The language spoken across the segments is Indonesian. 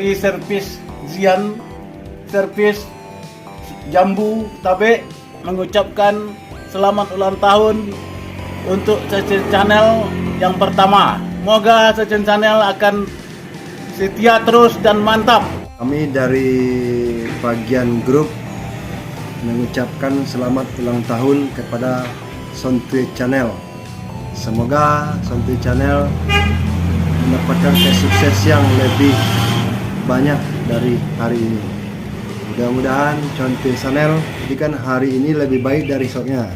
Di servis Zian, servis Jambu Tabe mengucapkan selamat ulang tahun untuk Cecen Channel yang pertama. Semoga Cecen Channel akan setia terus dan mantap. Kami dari bagian grup mengucapkan selamat ulang tahun kepada Sontwe Channel. Semoga Sontwe Channel mendapatkan sukses yang lebih banyak dari hari ini. Mudah-mudahan Sontwe Channel jadikan hari ini lebih baik dari esoknya.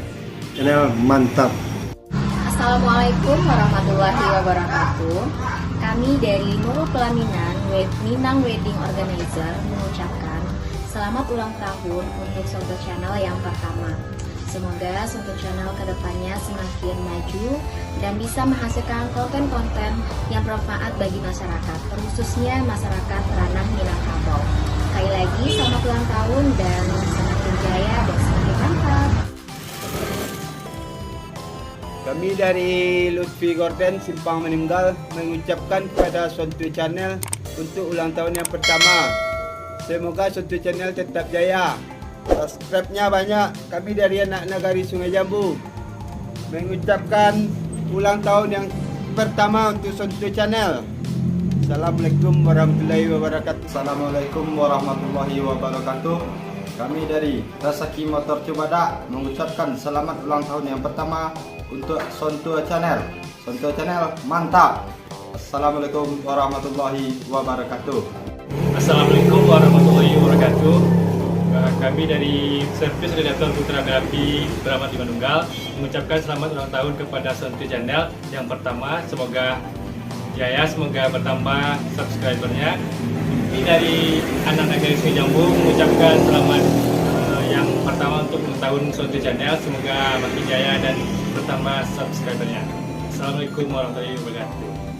Channel mantap. Assalamualaikum warahmatullahi wabarakatuh. Kami dari Nurul Pelaminan Minang Wedding Organizer mengucapkan selamat ulang tahun untuk Sontwe Channel yang pertama. Semoga Sontwe Channel kedepannya semakin maju dan bisa menghasilkan konten-konten yang bermanfaat bagi masyarakat, terkhususnya masyarakat ranah Minangkabau. Sekali lagi selamat ulang tahun dan semakin jaya dan semakin mantap. Kami dari Lutfi Gordon Simpang Meninggal mengucapkan kepada Sontwe Channel untuk ulang tahun yang pertama. Semoga Sontwe Channel tetap jaya. Subscribe-nya banyak. Kami dari anak Nagari Sungai Jambu mengucapkan ulang tahun yang pertama untuk Sontwe Channel. Assalamualaikum warahmatullahi wabarakatuh. Assalamualaikum warahmatullahi wabarakatuh. Kami dari Rasaki Motor Cibadak mengucapkan selamat ulang tahun yang pertama untuk Sontwe Channel. Sontwe Channel mantap. Assalamualaikum warahmatullahi wabarakatuh. Assalamualaikum warahmatullahi wabarakatuh. Kami dari Servis Redaktor Putra Api Beramat di Manunggal mengucapkan selamat ulang tahun kepada Sontwe Channel yang pertama. Semoga jaya, semoga bertambah subscribernya. Kami dari anak Nagari Sungai Jambu mengucapkan selamat yang pertama untuk ulang tahun Sontwe Channel. Semoga makin jaya dan bertambah subscribernya. Assalamualaikum warahmatullahi wabarakatuh.